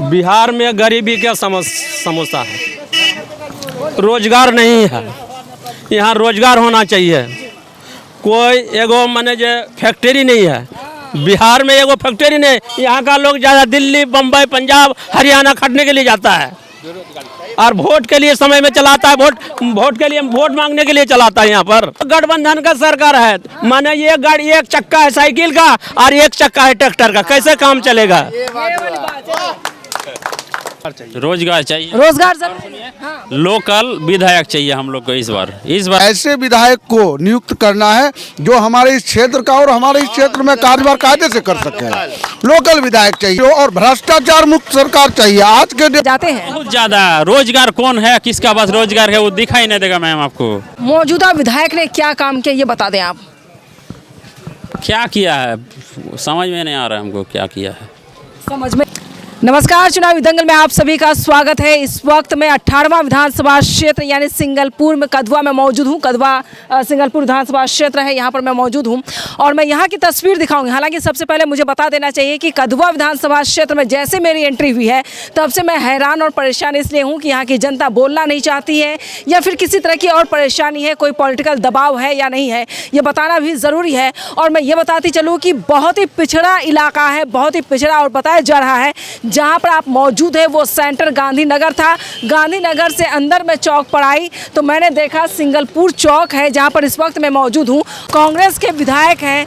बिहार में गरीबी का समस्या है, रोजगार नहीं है। यहाँ रोजगार होना चाहिए। कोई एगो माने जे फैक्ट्री नहीं है बिहार में, एगो फैक्ट्री नहीं। यहाँ का लोग ज़्यादा दिल्ली, बम्बई, पंजाब, हरियाणा खटने के लिए जाता है और वोट के लिए समय में चलाता है। वोट के लिए वोट मांगने के लिए चलाता है। यहाँ पर गठबंधन का सरकार है, माने ये गाड़ी एक चक्का है साइकिल का और एक चक्का है ट्रैक्टर का, कैसे काम चलेगा? रोजगार चाहिए, रोजगार जरूरी है। हाँ। लोकल विधायक चाहिए हम लोग को इस बार ऐसे विधायक को नियुक्त करना है जो हमारे इस क्षेत्र का और हमारे इस क्षेत्र में कार्यभार कायदे से कर सके। लोकल विधायक चाहिए और भ्रष्टाचार मुक्त सरकार चाहिए। आज के जाते हैं बहुत ज्यादा रोजगार कौन है, किसका पास रोजगार है वो दिखाई नहीं देगा। मैम आपको मौजूदा विधायक ने क्या काम किया ये बता दें आप। क्या किया है समझ में नहीं आ रहा है हमको, क्या किया है समझ में। नमस्कार, चुनावी दंगल में आप सभी का स्वागत है। इस वक्त मैं 18वां विधानसभा क्षेत्र यानी सिंगलपुर में कदवा में मौजूद हूँ। कदवा सिंगलपुर विधानसभा क्षेत्र है, यहाँ पर मैं मौजूद हूँ और मैं यहाँ की तस्वीर दिखाऊंगी। हालांकि सबसे पहले मुझे बता देना चाहिए कि कदवा विधानसभा क्षेत्र में जैसे मेरी एंट्री हुई है तब से मैं हैरान और परेशान इसलिए हूँ कि यहाँ की जनता बोलना नहीं चाहती है या फिर किसी तरह की और परेशानी है, कोई पॉलिटिकल दबाव है या नहीं है, ये बताना भी ज़रूरी है। और मैं ये बताती चलूँ कि बहुत ही पिछड़ा इलाका है, बहुत ही पिछड़ा और बताया जा रहा है। जहां पर आप मौजूद है वो सेंटर गांधीनगर था। गांधीनगर से अंदर में चौक पर आई तो मैंने देखा सिंगलपुर चौक है, जहां पर इस वक्त मैं मौजूद हूं। कांग्रेस के विधायक हैं,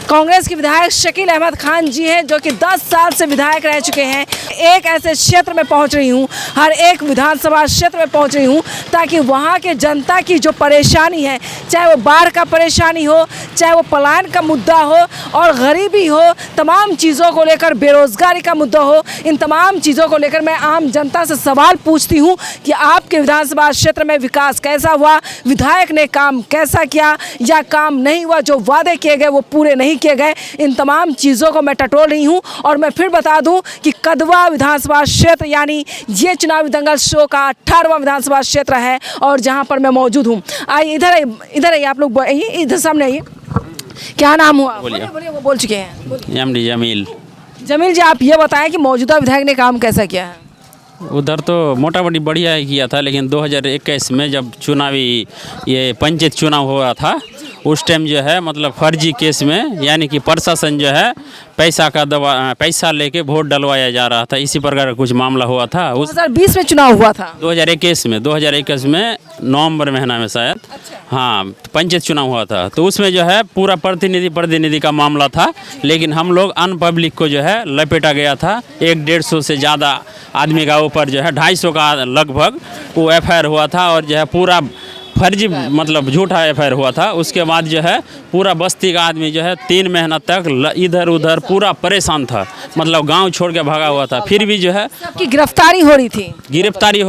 कांग्रेस के विधायक शकील अहमद खान जी हैं जो कि 10 साल से विधायक रह चुके हैं। एक ऐसे क्षेत्र में पहुंच रही हूं, हर एक विधानसभा क्षेत्र में पहुंच रही हूं ताकि वहां के जनता की जो परेशानी है, चाहे वो बाढ़ का परेशानी हो, चाहे वो पलायन का मुद्दा हो और गरीबी हो, तमाम चीज़ों को लेकर, बेरोजगारी का मुद्दा हो, इन तमाम चीज़ों को लेकर मैं आम जनता से सवाल पूछती हूँ कि आपके विधानसभा क्षेत्र में विकास कैसा हुआ, विधायक ने काम कैसा किया या काम नहीं हुआ, जो वादे किए गए वो पूरे नहीं किए गए। इन तमाम चीज़ों को मैं टटोल रही हूं और मैं फिर बता दूं कि कदवा विधानसभा क्षेत्र यानी ये चुनावी दंगल शो का 18वां विधानसभा क्षेत्र है और जहां पर मैं मौजूद हूं। आइए इधर आइए, आप लोग आइए, इधर सामने आइए। क्या नाम हुआ? बोलिए, वो बोल चुके हैं। एमडी जमील। जमील जी, आप ये बताएं कि मौजूदा विधायक ने काम कैसा किया है? उधर तो मोटा मोटी बढ़िया ही किया था, लेकिन 2021 में जब चुनावी ये पंचायत चुनाव हुआ था उस टाइम जो है मतलब फर्जी केस में यानी कि प्रशासन जो है पैसा लेके वोट डलवाया जा रहा था, इसी प्रकार का कुछ मामला हुआ था। 2020 में चुनाव हुआ था। 2021 में नवंबर महीना में शायद। अच्छा। हाँ, पंचायत चुनाव हुआ था तो उसमें जो है पूरा प्रतिनिधि का मामला था, लेकिन हम लोग अन पब्लिक को जो है लपेटा गया था। 150 से ज़्यादा आदमी का ऊपर जो है 250 का लगभग वो FIR हुआ था और जो है पूरा फर्जी मतलब झूठा FIR हुआ था। उसके बाद जो है पूरा बस्ती का आदमी जो है 3 महीना तक इधर उधर पूरा परेशान था, मतलब गांव छोड़ के भागा हुआ था। फिर भी जो है सबकी गिरफ्तारी हो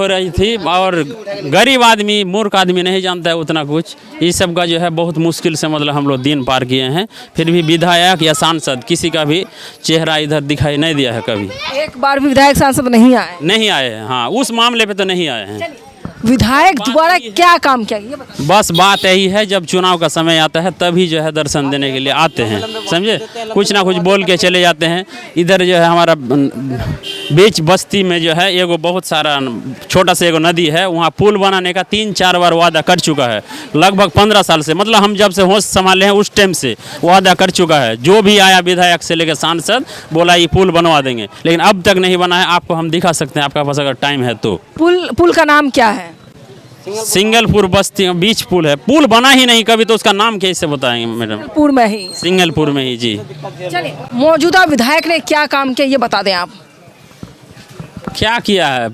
रही थी और गरीब आदमी, मूर्ख आदमी नहीं जानता है उतना कुछ। इस सब का जो है बहुत मुश्किल से मतलब हम लोग दिन पार किए हैं। फिर भी विधायक या सांसद किसी का भी चेहरा इधर दिखाई नहीं दिया है कभी। एक बार भी विधायक सांसद नहीं आए हैं। हाँ, उस मामले पे तो नहीं आए हैं। विधायक द्वारा क्या काम किया ये बताइए। बस बात यही है, जब चुनाव का समय आता है तभी जो है दर्शन देने के लिए आते हैं, समझे, कुछ ना कुछ बोल के चले जाते हैं। इधर जो है हमारा बीच बस्ती में जो है एगो बहुत सारा छोटा सा एगो नदी है, वहाँ पुल बनाने का 3-4 बार वादा कर चुका है, लगभग 15 साल से, मतलब हम जब से होश संभाले हैं उस टाइम से वादा कर चुका है। जो भी आया विधायक से लेकर सांसद बोला ये पुल बनवा देंगे, लेकिन अब तक नहीं बना है। आपको हम दिखा सकते हैं, आपका पास अगर टाइम है तो। पुल का नाम क्या है? सिंगलपुर बस्ती बीच पुल है, पुल बना ही नहीं कभी, तो उसका नाम कैसे बताएंगे मैडम? सिंगलपुर में ही जी। चलिए, मौजूदा विधायक ने क्या काम किया ये बता दें आप। क्या किया है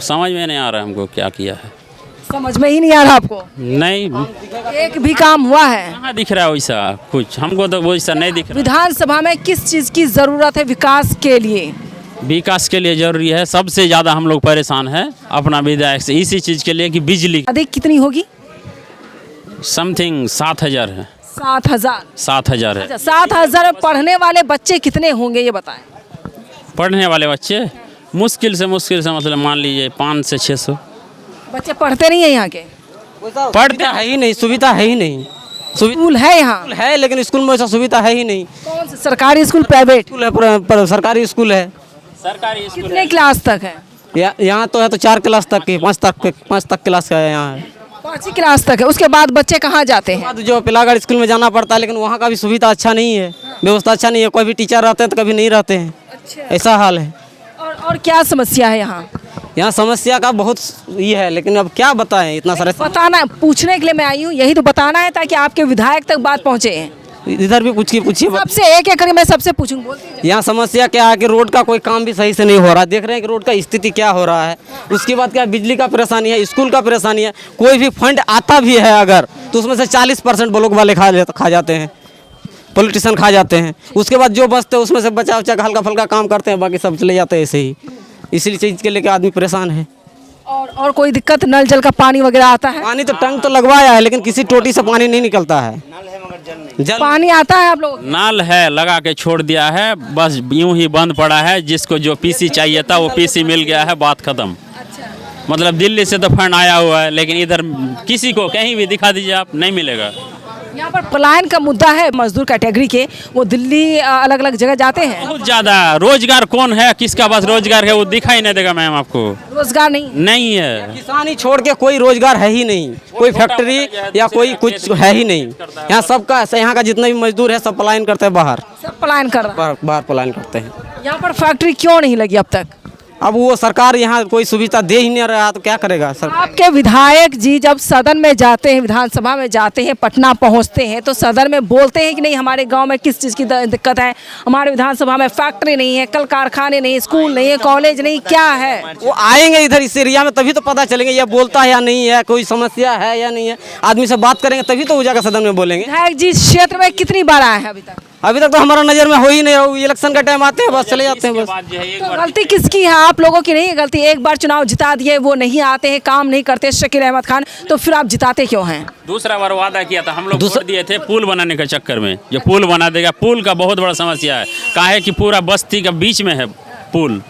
समझ में नहीं आ रहा है हमको, क्या किया है समझ में ही नहीं आ रहा आपको? नहीं, एक भी काम हुआ है? कहाँ दिख रहा है वैसा कुछ, हमको तो वैसा नहीं दिख रहा। विधानसभा में किस चीज़ की ज़रूरत है विकास के लिए? विकास के लिए जरूरी है, सबसे ज़्यादा हम लोग परेशान हैं अपना विधायक से इसी चीज़ के लिए कि बिजली अधिक कितनी होगी? समथिंग 7,000 है। 7,000 है। 7,000 में पढ़ने वाले बच्चे कितने होंगे ये बताएं? पढ़ने वाले बच्चे मुश्किल से मतलब मान लीजिए 500 से 600 बच्चे पढ़ते नहीं है यहाँ के? पढ़ते है ही नहीं, सुविधा है ही नहीं। स्कूल है यहाँ है लेकिन स्कूल में वैसा सुविधा है ही नहीं। कौन सा सरकारी स्कूल, प्राइवेट स्कूल है? सरकारी स्कूल है। सरकारी स्कूल कितने क्लास तक है? यहाँ तो है तो 4 क्लास तक की, 5 तक क्लास का है यहाँ है। 5वीं क्लास तक है। उसके बाद बच्चे कहाँ जाते हैं? बाद जो पिलागढ़ स्कूल में जाना पड़ता है, लेकिन वहाँ का भी सुविधा अच्छा नहीं है, व्यवस्था अच्छा नहीं है। कोई भी टीचर रहते हैं तो कभी नहीं रहते हैं, ऐसा हाल है। और क्या समस्या है यहाँ? यहाँ समस्या का बहुत ये है, लेकिन अब क्या बताएं, इतना सारे बताना, पूछने के लिए मैं आई हूँ, यही तो बताना है ताकि आपके विधायक तक बात पहुँचे। इधर भी पूछिए। सबसे एक करी मैं सबसे पूछूंगी, बोलती जाइए। यहाँ समस्या क्या है कि रोड का कोई काम भी सही से नहीं हो रहा। देख रहे हैं कि रोड का स्थिति क्या हो रहा है। उसके बाद क्या बिजली का परेशानी है, स्कूल का परेशानी है। कोई भी फंड आता भी है अगर, तो उसमें से 40% ब्लॉक वाले खा जाते हैं, पॉलिटिशियन खा जाते हैं। उसके बाद जो बचते हैं उसमें से बचा उचा हल्का फुल्का काम करते हैं, बाकी सब चले जाते हैं ऐसे ही। इसी चीज़ के लेकर आदमी परेशान है। और कोई दिक्कत, नल जल का पानी वगैरह आता है? पानी तो टंक तो लगवाया है, लेकिन किसी टोटी से पानी नहीं निकलता है। जल पानी आता है आप लोग? नल है, लगा के छोड़ दिया है, बस यूं ही बंद पड़ा है। जिसको जो पीसी चाहिए था वो पीसी मिल गया है, बात खत्म। मतलब दिल्ली से तो फंड आया हुआ है, लेकिन इधर किसी को कहीं भी दिखा दीजिए आप, नहीं मिलेगा। यहाँ पर पलायन का मुद्दा है, मजदूर कैटेगरी के, वो दिल्ली अलग अलग जगह जाते हैं। बहुत ज़्यादा। रोजगार कौन है, किसका पास रोजगार है वो दिखाई नहीं देगा मैम आपको। रोजगार नहीं है। किसानी छोड़ के कोई रोजगार है ही नहीं, कोई फैक्ट्री या कोई कुछ है ही नहीं। यहाँ सबका, यहाँ का जितने भी मजदूर है सब पलायन करते हैं बाहर, सब पलायन कर रहा है। बाहर पलायन करते हैं। यहाँ पर फैक्ट्री क्यों नहीं लगी अब तक? अब वो सरकार यहाँ कोई सुविधा दे ही नहीं रहा, तो क्या करेगा सर? आपके विधायक जी जब सदन में जाते हैं, विधानसभा में जाते हैं, पटना पहुंचते हैं, तो सदन में बोलते हैं कि नहीं हमारे गांव में किस चीज़ की दिक्कत है, हमारे विधानसभा में फैक्ट्री नहीं है, कल कारखाने नहीं, स्कूल नहीं है, कॉलेज नहीं, क्या है? वो आएंगे इधर इस एरिया में तभी तो पता चलेंगे ये बोलता है या नहीं है, कोई समस्या है या नहीं है। आदमी से बात करेंगे तभी तो वो जाकर सदन में बोलेंगे। विधायक जी इस क्षेत्र में कितनी बार आए हैं अभी तक? अभी तक तो हमारा नज़र में हो ही नहीं रहा। इलेक्शन का टाइम आते हैं बस चले जाते हैं बस। तो गलती किसकी है? आप लोगों की नहीं है गलती। एक बार चुनाव जिता दिए, वो नहीं आते हैं, काम नहीं करते, शकील अहमद खान, तो फिर आप जिताते क्यों हैं? दूसरा बार वादा किया था हम लोग, वोट दिए थे पुल बनाने के चक्कर में। जो पुल बना देगा, पुल का बहुत बड़ा समस्या है। काहे कि पूरा बस्ती का बीच में है पुल,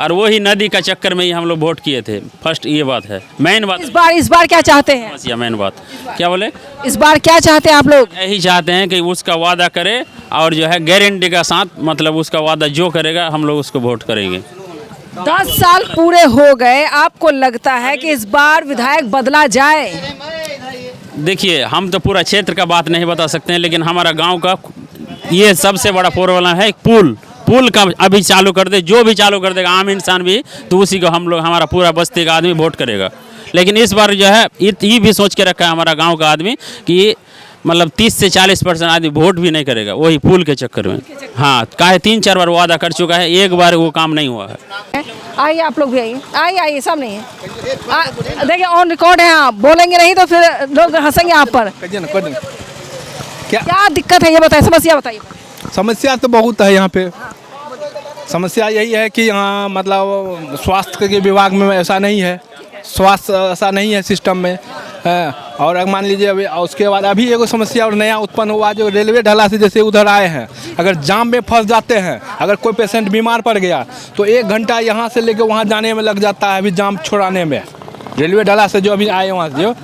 और वही नदी का चक्कर में ही हम लोग वोट किए थे। फर्स्ट ये बात है, मेन बात। इस बार क्या चाहते हैं? समस्या मेन बात क्या बोले, इस बार क्या चाहते हैं आप लोग? यही चाहते हैं कि उसका वादा करे, और जो है गारंटी का साथ, मतलब उसका वादा जो करेगा हम लोग उसको वोट करेंगे। 10 साल पूरे हो गए, आपको लगता है कि इस बार विधायक बदला जाए? देखिए, हम तो पूरा क्षेत्र का बात नहीं बता सकते हैं, लेकिन हमारा गांव का ये सबसे बड़ा प्रॉब्लम है। पुल का अभी चालू कर दे, जो भी चालू कर देगा आम इंसान भी, तो उसी को हम लोग, हमारा पूरा बस्ती का आदमी वोट करेगा। लेकिन इस बार जो है ये भी सोच के रखा है हमारा गांव का आदमी कि मतलब 30 से 40% आदमी वोट भी नहीं करेगा, वही पुल के चक्कर में। हाँ, काहे 3-4 बार वादा कर चुका है, एक बार वो काम नहीं हुआ है। आइए आप लोग भी आइए सामने है। देखिए ऑन रिकॉर्ड है, आप बोलेंगे नहीं तो फिर लोग हंसेंगे आप पर। क्या दिक्कत है ये बताइए, समस्या बताइए। समस्या तो बहुत है यहाँ पे। समस्या यही है कि यहाँ मतलब स्वास्थ्य के विभाग में ऐसा नहीं है, स्वास्थ्य ऐसा नहीं है सिस्टम में। और अगर मान लीजिए अभी, उसके बाद अभी एगो समस्या और नया उत्पन्न हुआ, जो रेलवे ढाला से जैसे उधर आए हैं, अगर जाम में फंस जाते हैं, अगर कोई पेशेंट बीमार पड़ गया तो 1 घंटा यहाँ से लेकर वहाँ जाने में लग जाता है, अभी जाम छुड़ाने में। रेलवे ढाला से जो अभी आए वहाँ से जो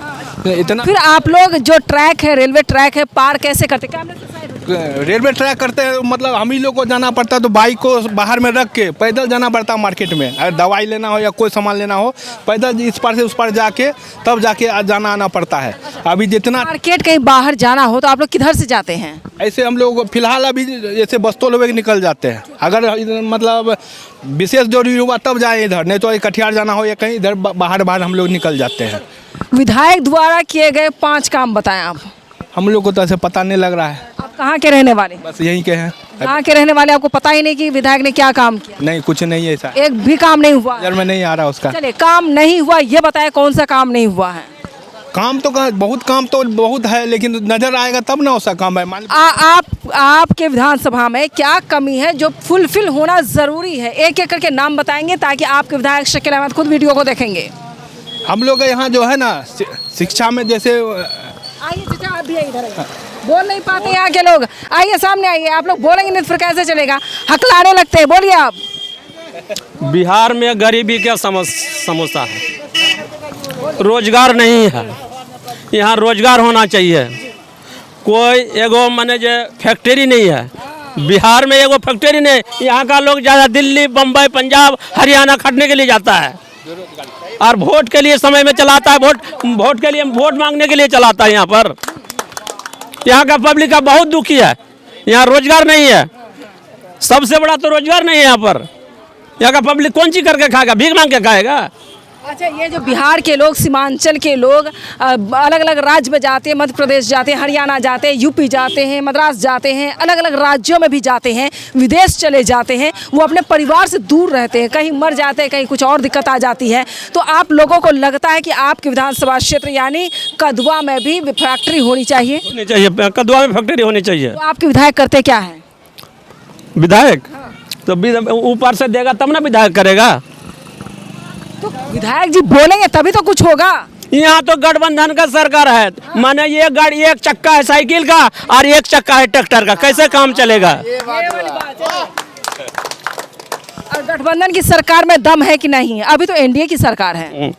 इतना। फिर आप लोग जो ट्रैक है, रेलवे ट्रैक है, पार कैसे करते? रेलवे ट्रैक करते हैं, मतलब हम ही लोग को जाना पड़ता है, तो बाइक को बाहर में रख के पैदल जाना पड़ता है मार्केट में। अगर दवाई लेना हो या कोई सामान लेना हो, पैदल इस पार से उस पार जाके तब जाके जाना आना पड़ता है। अभी जितना मार्केट कहीं बाहर जाना हो तो आप लोग किधर से जाते हैं? ऐसे हम लोग फिलहाल अभी जैसे बस्तौल होकर निकल जाते हैं। अगर मतलब विशेष जरूरी हुआ तब जाए इधर, नहीं तो कटिहार जाना हो या कहीं इधर बाहर हम लोग निकल जाते हैं। विधायक द्वारा किए गए 5 काम बताएं आप। हम लोग को तो ऐसे पता नहीं लग रहा है। आप कहाँ के रहने वाले? बस यहीं के हैं। कहाँ के रहने वाले, आपको पता ही नहीं कि विधायक ने क्या काम किया? नहीं, कुछ नहीं है ऐसा, एक भी काम नहीं हुआ नजर में नहीं आ रहा उसका। चलिए, काम नहीं हुआ ये बताएं, कौन सा काम नहीं हुआ है? काम तो बहुत काम तो बहुत है, लेकिन नजर आएगा तब ना उसका काम है। आपके विधानसभा में क्या कमी है जो फुलफिल होना जरूरी है? एक एक करके नाम बताएंगे ताकि आपके विधायक शकील अहमद खुद वीडियो को देखेंगे। हम लोग यहाँ जो है ना शिक्षा में, जैसे आइए चाचा, आप भी इधर आइए। बोल नहीं पाते यहाँ के लोग, आइए सामने आइए। आप लोग बोलेंगे नहीं तो फिर कैसे चलेगा? हकलाने लगते हैं, बोलिए आप। बिहार में गरीबी क्या समस्या है, रोजगार नहीं है। यहाँ रोजगार होना चाहिए। कोई एगो माने जे फैक्ट्री नहीं है, बिहार में एगो फैक्ट्री नहीं, यहाँ का लोग ज़्यादा दिल्ली, बम्बई, पंजाब, हरियाणा खटने के लिए जाता है और वोट के लिए समय में चलाता है, वोट के लिए वोट मांगने के लिए चलाता है। यहाँ पर यहाँ का पब्लिक का बहुत दुखी है। यहाँ रोजगार नहीं है, सबसे बड़ा तो रोजगार नहीं है। यहाँ का पब्लिक कौन सी करके खाएगा, भीख मांग के खाएगा। अच्छा, ये जो बिहार के लोग, सीमांचल के लोग अलग अलग राज्य में जाते हैं, मध्य प्रदेश जाते हैं, हरियाणा जाते हैं, यूपी जाते हैं, मद्रास जाते हैं, अलग अलग राज्यों में भी जाते हैं, विदेश चले जाते हैं, वो अपने परिवार से दूर रहते हैं, कहीं मर जाते हैं, कहीं कुछ और दिक्कत आ जाती है। तो आप लोगों को लगता है कि आपके विधानसभा क्षेत्र यानी कदवा में भी फैक्ट्री होनी चाहिए? होनी चाहिए, कदवा में फैक्ट्री होनी चाहिए। तो आपके विधायक करते क्या है? विधायक तो ऊपर से देगा तब ना विधायक करेगा। तो विधायक जी बोलेंगे तभी तो कुछ होगा। यहाँ तो गठबंधन का सरकार है, माने ये गाड़ी एक चक्का है साइकिल का और एक चक्का है ट्रैक्टर का, कैसे काम चलेगा? और गठबंधन की सरकार में दम है कि नहीं? अभी तो एनडीए की सरकार है,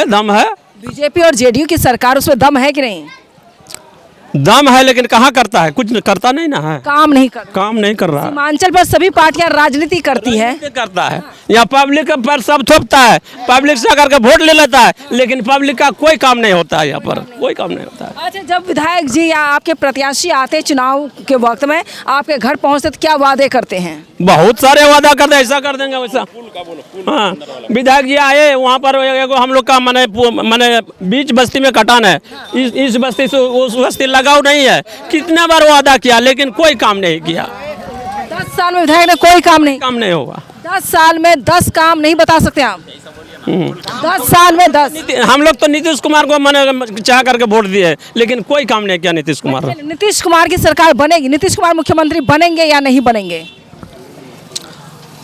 दम है। बीजेपी और जेडीयू की सरकार, उसमें दम है कि नहीं? दम है लेकिन कहाँ करता है, कुछ करता नहीं ना है, काम नहीं कर काम नहीं कर रहा। सीमांचल पर सभी पार्टियां राजनीति करती है। करता है, यहाँ पब्लिक पर सब थोपता है, पब्लिक से करके वोट ले लेता है, लेकिन पब्लिक का कोई काम नहीं होता है। यहाँ पर कोई काम नहीं होता है। अच्छा, जब विधायक जी या आपके प्रत्याशी आते चुनाव के वक्त में आपके घर पहुंचते तो क्या वादे करते हैं? बहुत सारे वादा करते, ऐसा कर देंगे वैसा। हाँ, विधायक जी आए वहाँ पर एगो हम लोग का मने बीच बस्ती में कटान है, इस बस्ती से उस बस्ती लगाव नहीं है। कितना बार वादा किया लेकिन कोई काम नहीं किया। 10 साल में विधायक ने कोई काम नहीं होगा। 10 साल में 10 काम नहीं बता सकते आप? 10 साल में 10। हम लोग तो नीतीश कुमार को मैंने चाह करके वोट दिए, लेकिन कोई काम नहीं किया नीतीश कुमार। नीतीश कुमार की सरकार बनेगी, नीतीश कुमार मुख्यमंत्री बनेंगे या नहीं बनेंगे?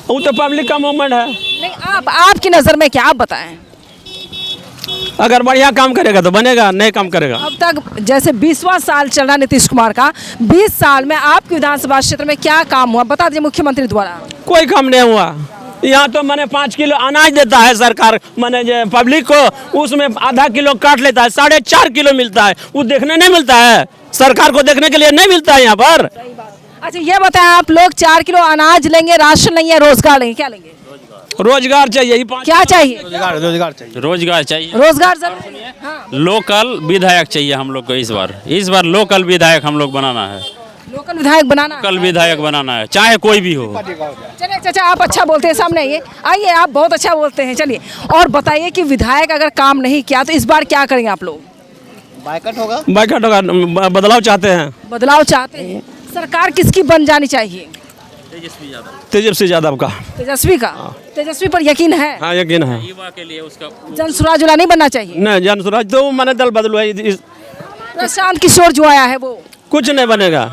वो तो पब्लिक का मूवमेंट है। नहीं, आपकी नज़र में क्या, आप बताएं। अगर बढ़िया काम करेगा तो बनेगा, नहीं काम करेगा। अब तक जैसे 20वां साल चल रहा नीतीश कुमार का, 20 साल में आपके विधानसभा क्षेत्र में क्या काम हुआ बता दीजिए मुख्यमंत्री द्वारा? कोई काम नहीं हुआ। यहाँ तो मैंने 5 किलो अनाज देता है सरकार, मैंने जो पब्लिक को, उसमें आधा किलो काट लेता है, 4.5 किलो मिलता है। वो देखने नहीं मिलता है, सरकार को देखने के लिए नहीं मिलता है यहाँ पर। अच्छा, ये बताएं, आप लोग 4 किलो अनाज लेंगे, राशन लेंगे, रोजगार लेंगे, क्या लेंगे? रोजगार चाहिए। क्या चाहिए? रोजगार चाहिए। रोजगार चाहिए, रोजगार जरूरी है। हाँ। लोकल विधायक चाहिए हम लोग को। इस बार लोकल विधायक हम लोग बनाना है, लोकल विधायक बनाना है। लोकल विधायक बनाना है, चाहे कोई भी हो। चलिए चाचा, आप अच्छा बोलते हैं, सामने आइए, आप बहुत अच्छा बोलते हैं। चलिए और बताइए कि विधायक अगर काम नहीं किया तो इस बार क्या करेंगे आप लोग? बाइकआउट होगा, बदलाव चाहते हैं। बदलाव चाहते हैं। सरकार किसकी बन जानी चाहिए? तेजस्वी यादव का। तेजस्वी का? तेजस्वी पर यकीन है? हाँ, यकीन है। युवा के लिए उसका जनसुराज वाला नहीं बनना चाहिए? नहीं, जनसुराज तो मैंने दल बदलू है। प्रशांत किशोर जो आया है वो कुछ नहीं बनेगा।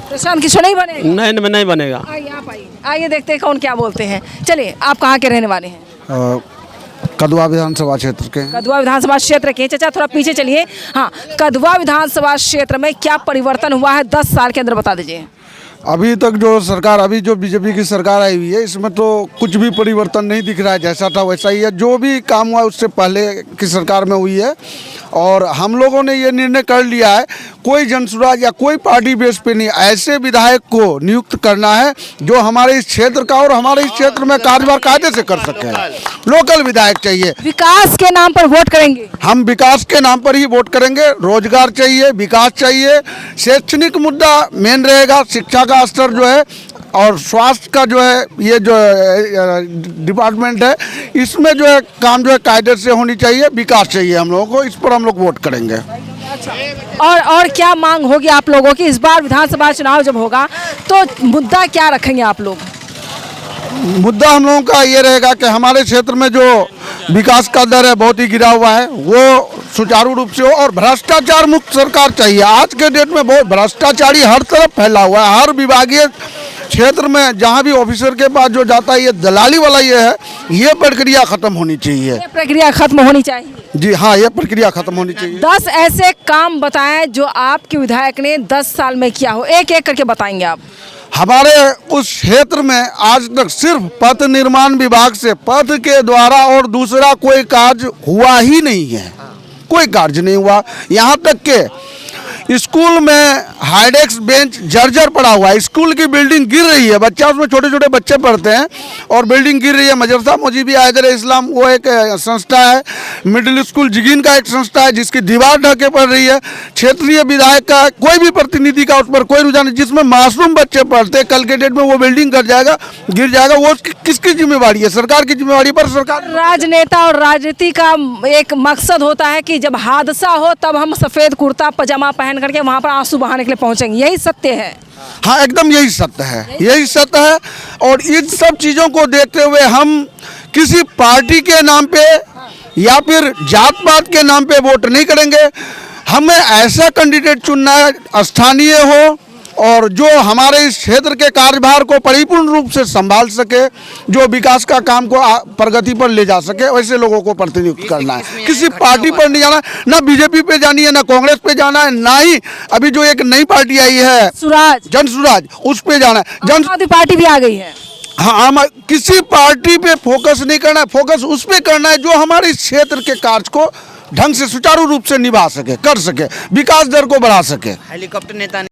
प्रशांत किशोर नहीं बनेगा? नहीं बनेगा। आइए, आप आइए, देखते हैं कौन क्या बोलते हैं। चलिए, आप कहाँ के रहने वाले हैं? कदवा विधानसभा क्षेत्र के। कदवा विधानसभा क्षेत्र के। चाचा थोड़ा पीछे चलिए। हाँ, कदवा विधानसभा क्षेत्र में क्या परिवर्तन हुआ है 10 साल के अंदर, बता दीजिए। अभी तक जो सरकार, अभी जो बीजेपी की सरकार आई हुई है, इसमें तो कुछ भी परिवर्तन नहीं दिख रहा है। जैसा था वैसा ही है। जो भी काम हुआ उससे पहले की सरकार में हुई है। और हम लोगों ने ये निर्णय कर लिया है, कोई जनसुराज या कोई पार्टी बेस पे नहीं, ऐसे विधायक को नियुक्त करना है जो हमारे इस क्षेत्र का और हमारे इस क्षेत्र में कार्यभार कायदे से कर सके। लोकल विधायक चाहिए। विकास के नाम पर वोट करेंगे? हम विकास के नाम पर ही वोट करेंगे। रोजगार चाहिए, विकास चाहिए, शैक्षणिक मुद्दा मेन रहेगा, शिक्षा का स्तर जो है, और स्वास्थ्य का जो है, ये जो डिपार्टमेंट है, इसमें जो है काम जो है कायदे से होनी चाहिए। विकास चाहिए हम लोगों को, इस पर हम लोग वोट करेंगे। और क्या मांग होगी आप लोगों की इस बार विधानसभा चुनाव जब होगा तो मुद्दा क्या रखेंगे आप लोग? मुद्दा हम लोगों का ये रहेगा कि हमारे क्षेत्र में जो विकास का दर है बहुत ही गिरा हुआ है, वो सुचारू रूप से हो, और भ्रष्टाचार मुक्त सरकार चाहिए। आज के डेट में बहुत भ्रष्टाचारी हर तरफ फैला हुआ है। हर विभागीय क्षेत्र में जहाँ भी ऑफिसर के पास जो जाता है, ये दलाली वाला ये है, ये प्रक्रिया खत्म होनी चाहिए। ये प्रक्रिया खत्म होनी चाहिए। जी हाँ, ये प्रक्रिया खत्म होनी चाहिए। 10 ऐसे काम बताएं जो आपके विधायक ने 10 साल में किया हो, एक एक करके बताएंगे आप। हमारे उस क्षेत्र में आज तक सिर्फ पथ निर्माण विभाग से पथ के द्वारा और दूसरा कोई कार्य हुआ ही नहीं है। कोई कार्य नहीं हुआ। यहाँ तक के स्कूल में हाइडेक्स बेंच जर्जर पड़ा हुआ है, स्कूल की बिल्डिंग गिर रही है, बच्चा उसमें छोटे छोटे बच्चे पढ़ते हैं और बिल्डिंग गिर रही है। मदरसा मुजीबिया हैदर इस्लाम वो एक संस्था है, मिडिल स्कूल जिगिन का एक संस्था है जिसकी दीवार ढके पड़ रही है। क्षेत्रीय विधायक का कोई भी प्रतिनिधि का उस पर कोई रुझान नहीं, जिसमें मासूम बच्चे पढ़ते हैं, कल के डेट में वो बिल्डिंग गिर जाएगा, वो किसकी जिम्मेवारी है? सरकार की जिम्मेवारी पर। सरकार राजनेता और राजनीति का एक मकसद होता है कि जब हादसा हो तब हम सफ़ेद कुर्ता पजामा पहन करके वहाँ पर आंसू बहाने के लिए पहुँचेंगे, यही सत्य है। हाँ, एकदम यही सत्य है, यही सत्य है। और इन सब चीज़ों को देखते हुए हम किसी पार्टी के नाम पे या फिर जात पात के नाम पे वोट नहीं करेंगे। हमें ऐसा कैंडिडेट चुनना है स्थानीय हो और जो हमारे इस क्षेत्र के कार्यभार को परिपूर्ण रूप से संभाल सके, जो विकास का काम को प्रगति पर ले जा सके, वैसे लोगों को प्रतिनियुक्त करना है। किसी पार्टी पर नहीं जाना, ना बीजेपी पे जानी है, ना कांग्रेस पे जाना है, ना ही अभी जो एक नई पार्टी आई है जन सुराज, उस पे जाना है। आम आदमी पार्टी भी आ गई है। हाँ, हम किसी पार्टी पे फोकस नहीं करना है, फोकस उस पे करना है जो हमारे इस क्षेत्र के कार्य को ढंग से सुचारू रूप से निभा सके, कर सके, विकास दर को बढ़ा सके। हेलीकॉप्टर नेता